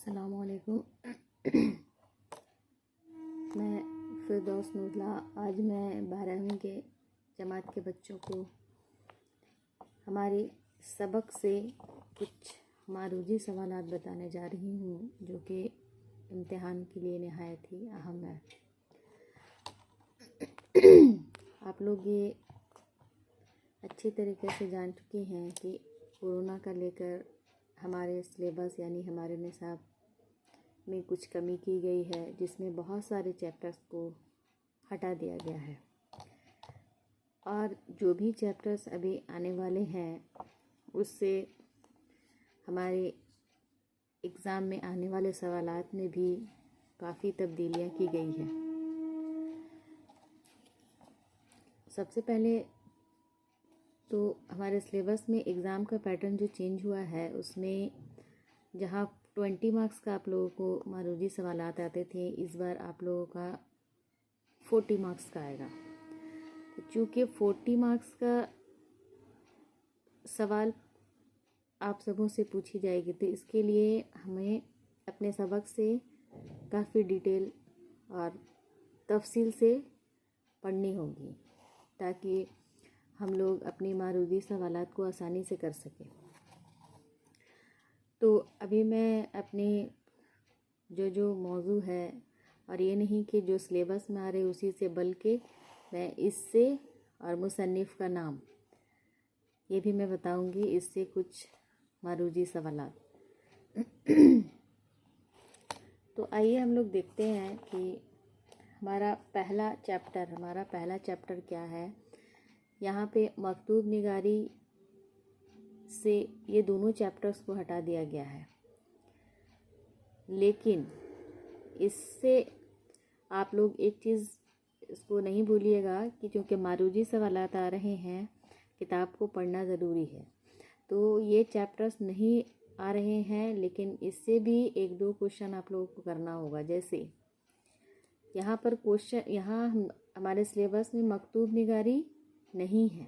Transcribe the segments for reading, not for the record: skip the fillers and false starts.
अस्सलामुअलैकुम। मैं फिरदौस नूरला। आज मैं 12वीं के जमात के बच्चों को हमारे सबक से कुछ मारूजी सवालात बताने जा रही हूँ जो कि इम्तिहान के लिए नहायत ही अहम है। आप लोग ये अच्छी तरीके से जान चुके हैं कि कोरोना का लेकर हमारे सिलेबस यानी हमारे निसाब में कुछ कमी की गई है, जिसमें बहुत सारे चैप्टर्स को हटा दिया गया है और जो भी चैप्टर्स अभी आने वाले हैं उससे हमारे एग्ज़ाम में आने वाले सवालात में भी काफ़ी तब्दीलियाँ की गई है। सबसे पहले तो हमारे सिलेबस में एग्ज़ाम का पैटर्न जो चेंज हुआ है उसमें जहाँ 20 मार्क्स का आप लोगों को मारूजी सवालात आते थे, इस बार आप लोगों का 40 मार्क्स का आएगा। चूँकि 40 मार्क्स का सवाल आप सबों से पूछी जाएगी तो इसके लिए हमें अपने सबक से काफ़ी डिटेल और तफसील से पढ़नी होगी ताकि हम लोग अपनी मारूजी सवालात को आसानी से कर सकें। तो अभी मैं अपने जो मौजू है, और ये नहीं कि जो सिलेबस में आ रहे उसी से, बल्कि मैं इससे और मुसन्निफ़ का नाम ये भी मैं बताऊंगी, इससे कुछ मारूजी सवालात। तो आइए हम लोग देखते हैं कि हमारा पहला चैप्टर क्या है। यहाँ पे मकतूब निगारी से ये दोनों चैप्टर्स को हटा दिया गया है, लेकिन इससे आप लोग एक चीज़ इसको नहीं भूलिएगा कि क्योंकि मारूजी सवालात आ रहे हैं, किताब को पढ़ना ज़रूरी है। तो ये चैप्टर्स नहीं आ रहे हैं, लेकिन इससे भी एक दो क्वेश्चन आप लोगों को करना होगा। जैसे यहाँ पर क्वेश्चन, यहाँ हमारे सिलेबस में मकतूब निगारी नहीं है,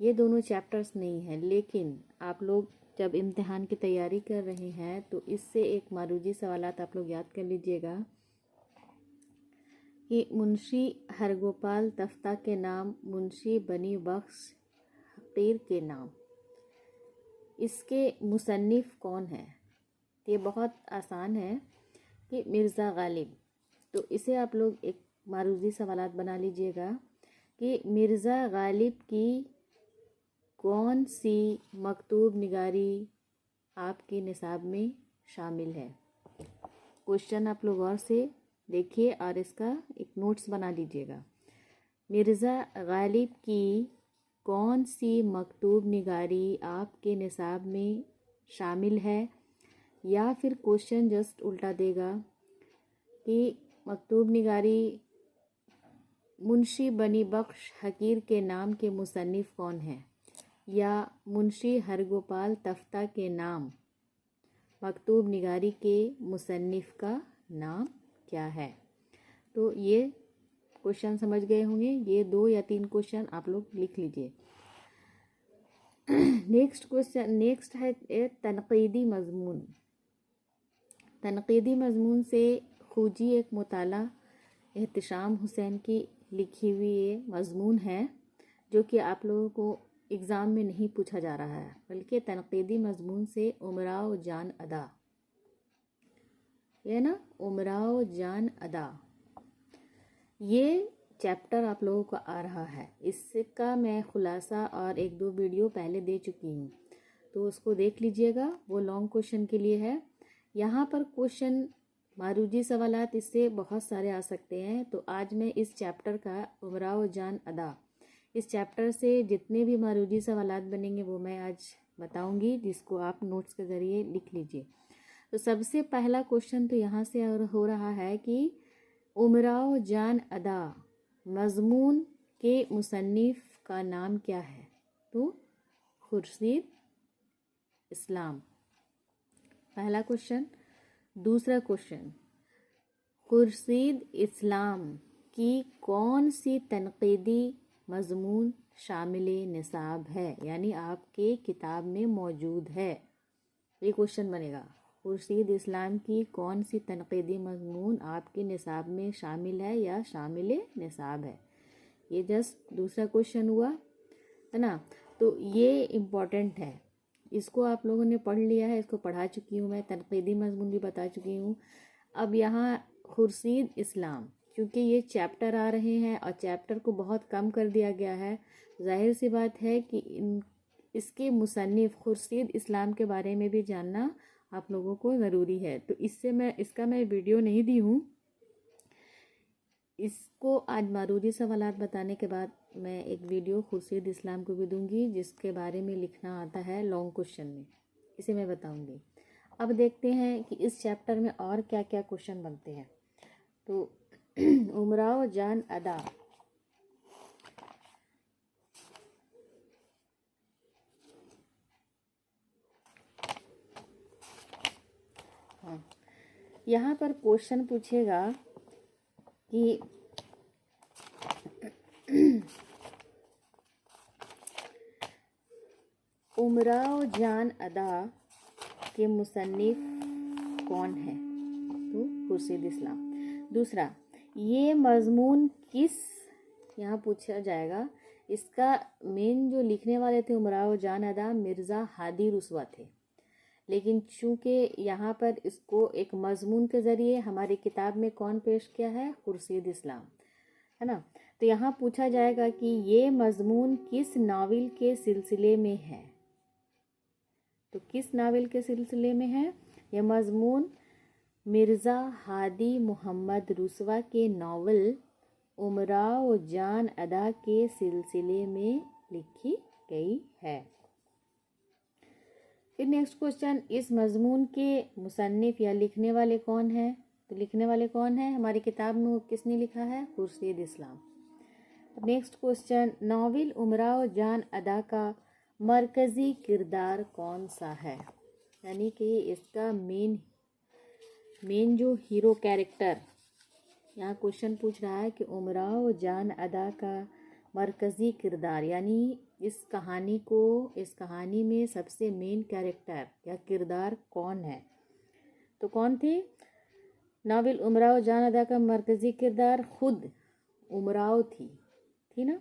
ये दोनों चैप्टर्स नहीं हैं, लेकिन आप लोग जब इम्तिहान की तैयारी कर रहे हैं तो इससे एक मारूजी सवालात आप लोग याद कर लीजिएगा कि मुंशी हरगोपाल तफ्ता के नाम मुंशी बनी बख्श हकीर के नाम, इसके मुसन्निफ़ कौन है। ये बहुत आसान है कि मिर्ज़ा गालिब। तो इसे आप लोग एक मारूजी सवालात बना लीजिएगा कि मिर्ज़ा गालिब की कौन सी मकतूब निगारी आपके निसाब में शामिल है। क्वेश्चन आप लोग और से देखिए और इसका एक नोट्स बना लीजिएगा। मिर्ज़ा गालिब की कौन सी मकतूब निगारी आपके निसाब में शामिल है, या फिर क्वेश्चन जस्ट उल्टा देगा कि मकतूब निगारी मुंशी बनी बख्श हकीर के नाम के मुसन्निफ़ कौन है, या मुंशी हरगोपाल तफ्ता के नाम मकतूब निगारी के मुसन्निफ़ का नाम क्या है। तो ये क्वेश्चन समझ गए होंगे। ये 2 या 3 क्वेश्चन आप लोग लिख लीजिए। नेक्स्ट है तनक़ीदी मज़मून। तनक़ीदी मज़मून से खूजी एक मुताला एहतिशाम हुसैन की लिखी हुई ये मज़मून है जो कि आप लोगों को एग्ज़ाम में नहीं पूछा जा रहा है, बल्कि तनक़ीदी मज़मून से उमराओ जान अदा, ये ना उमराओ जान अदा, ये चैप्टर आप लोगों को आ रहा है। इसका मैं ख़ुलासा और 1-2 वीडियो पहले दे चुकी हूँ, तो उसको देख लीजिएगा। वो लॉन्ग क्वेश्चन के लिए है। यहाँ पर क्वेश्चन मारूजी सवालात इससे बहुत सारे आ सकते हैं। तो आज मैं इस चैप्टर का उमराओ जान अदा, इस चैप्टर से जितने भी मारूजी सवालात बनेंगे वो मैं आज बताऊंगी, जिसको आप नोट्स के ज़रिए लिख लीजिए। तो सबसे पहला क्वेश्चन तो यहाँ से हो रहा है कि उमराओ जान अदा मज़मून के मुसन्निफ़ का नाम क्या है। तो खुर्शीद इस्लाम, पहला क्वेश्चन। दूसरा क्वेश्चन, खुर्शीद इस्लाम की कौन सी तनक़ीदी मज़मून शामिल निसाब है, यानी आपके किताब में मौजूद है। ये क्वेश्चन बनेगा। खुर्शीद इस्लाम की कौन सी तनक़ीदी मज़मून आपके निसाब में शामिल है या शामिल निसाब है। ये जस्ट दूसरा क्वेश्चन हुआ है ना। तो ये इम्पॉर्टेंट है, इसको आप लोगों ने पढ़ लिया है, इसको पढ़ा चुकी हूँ मैं, तनक़ीदी मज़मून भी बता चुकी हूँ। अब यहाँ खुर्शीद इस्लाम, क्योंकि ये चैप्टर आ रहे हैं और चैप्टर को बहुत कम कर दिया गया है, जाहिर सी बात है कि इसके मुसन्निफ़ खुर्शीद इस्लाम के बारे में भी जानना आप लोगों को ज़रूरी है। तो इसका मैं वीडियो नहीं दी हूँ। इसको आज मारूदी सवालात बताने के बाद मैं एक वीडियो खुर्शीद इस्लाम को भी दूंगी, जिसके बारे में लिखना आता है लॉन्ग क्वेश्चन में, इसे मैं बताऊंगी। अब देखते हैं कि इस चैप्टर में और क्या क्या क्वेश्चन बनते हैं। तो उमराव जान अदा, हाँ, यहाँ पर क्वेश्चन पूछेगा कि उमराव जान अदा के मुसन्निफ कौन है, तो खुर्शीद इस्लाम। दूसरा, ये मजमून किस, यहाँ पूछा जाएगा, इसका मेन जो लिखने वाले थे उमराव जान अदा मिर्ज़ा हादी रुस्वा थे, लेकिन चूँकि यहाँ पर इसको एक मजमून के ज़रिए हमारी किताब में कौन पेश किया है, खुर्शीद इस्लाम, है ना। तो यहाँ पूछा जाएगा कि ये मजमून किस नावल के सिलसिले में है, तो किस नावल के सिलसिले में है। यह मजमून मिर्ज़ा हादी मोहम्मद रुस्वा के नावल उमराव जान अदा के सिलसिले में लिखी गई है। फिर नेक्स्ट क्वेश्चन, इस मजमून के मुसन्निफ या लिखने वाले कौन हैं, तो लिखने वाले कौन है हमारी किताब में, वो किसने लिखा है, खुर्शीद इस्लाम। नेक्स्ट क्वेश्चन, नावल उमराव जान अदा का मरकज़ी किरदार कौन सा है, यानी कि इसका मेन जो हीरो कैरेक्टर, यहाँ क्वेश्चन पूछ रहा है कि उमराव जान अदा का मरकज़ी किरदार, यानी इस कहानी में सबसे मेन कैरेक्टर या किरदार कौन है, तो कौन थे। नावल उमराव जान अदा का मरकज़ी किरदार खुद उमराव थी ना,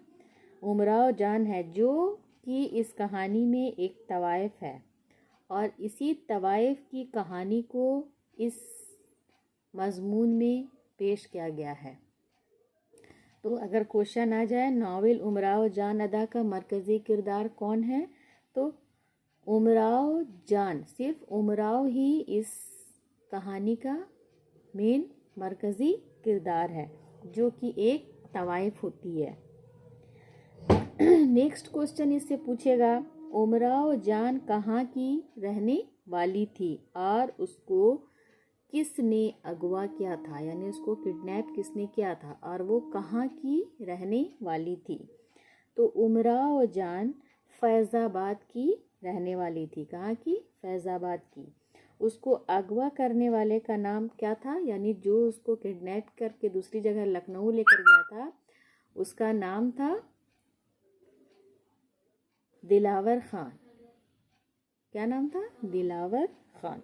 उमराव जान है, जो कि इस कहानी में एक तवाइफ है और इसी तवाइफ की कहानी को इस मजमून में पेश किया गया है। तो अगर क्वेश्चन आ जाए नावल उमराव जान अदा का मरकज़ी किरदार कौन है, तो उमराव जान, सिर्फ उमराव ही इस कहानी का मेन मरकज़ी किरदार है, जो कि एक तवाइफ होती है। नेक्स्ट क्वेश्चन इससे पूछेगा, उमराव जान कहाँ की रहने वाली थी और उसको किसने अगवा किया था, यानी उसको किडनैप किसने किया था और वो कहाँ की रहने वाली थी। तो उमराव जान फैज़ाबाद की रहने वाली थी, कहाँ की, फैज़ाबाद की। उसको अगवा करने वाले का नाम क्या था, यानी जो उसको किडनैप करके दूसरी जगह लखनऊ लेकर गया था, उसका नाम था दिलावर खान। क्या नाम था, दिलावर खान।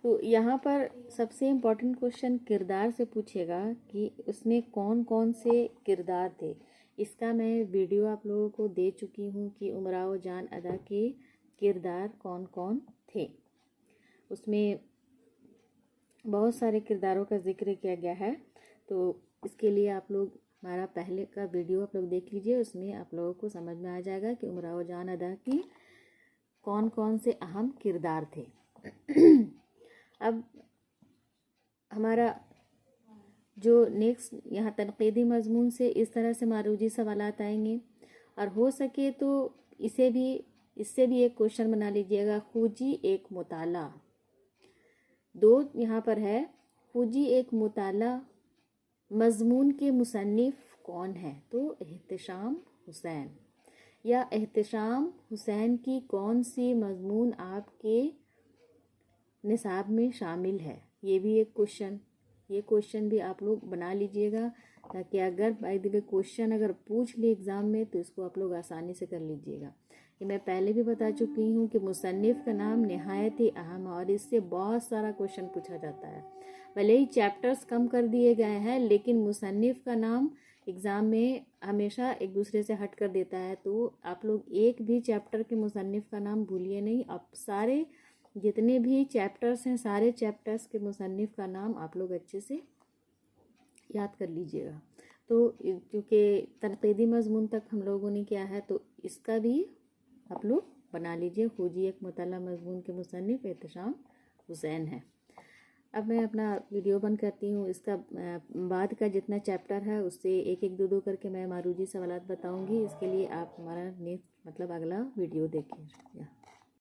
तो यहाँ पर सबसे इम्पोर्टेंट क्वेश्चन किरदार से पूछेगा कि उसमें कौन कौन से किरदार थे। इसका मैं वीडियो आप लोगों को दे चुकी हूँ कि उमराव जान अदा के किरदार कौन कौन थे। उसमें बहुत सारे किरदारों का जिक्र किया गया है, तो इसके लिए आप लोग हमारा पहले का वीडियो आप लोग देख लीजिए, उसमें आप लोगों को समझ में आ जाएगा कि उमराव जान अदा की कौन कौन से अहम किरदार थे। अब हमारा जो नेक्स्ट यहाँ तनक़ीदी मजमून से इस तरह से मारूजी सवालात आएंगे, और हो सके तो इससे भी एक क्वेश्चन बना लीजिएगा, खूजी एक मुताला। दो यहाँ पर है, खूजी एक मुताला मजमून के मुसन्निफ कौन है, तो एहतिशाम हुसैन, या एहतिशाम हुसैन की कौन सी मजमून आपके निसाब में शामिल है, ये भी एक क्वेश्चन, ये क्वेश्चन भी आप लोग बना लीजिएगा, ताकि अगर बाय द वे क्वेश्चन अगर पूछ ले एग्ज़ाम में तो इसको आप लोग आसानी से कर लीजिएगा। ये मैं पहले भी बता चुकी हूँ कि मुसन्निफ़ का नाम निहायत ही अहम है और इससे बहुत सारा क्वेश्चन पूछा जाता है। भले ही चैप्टर्स कम कर दिए गए हैं, लेकिन मुसन्निफ़ का नाम एग्ज़ाम में हमेशा एक दूसरे से हट कर देता है। तो आप लोग एक भी चैप्टर के मुसन्निफ़ का नाम भूलिए नहीं। आप सारे जितने भी चैप्टर्स हैं, सारे चैप्टर्स के मुसन्निफ़ का नाम आप लोग अच्छे से याद कर लीजिएगा। तो क्योंकि तनक़ीदी मज़मून तक हम लोगों ने किया है, तो इसका भी आप लोग बना लीजिए। खोजी एक मुतल्ला मज़मून के मुसन्निफ़ एहतशाम हुसैन है। अब मैं अपना वीडियो बंद करती हूँ। इसका बाद का जितना चैप्टर है उससे एक एक दो करके मैं मारूजी सवालात बताऊँगी। इसके लिए आप हमारा नेक्स्ट अगला वीडियो देखिए।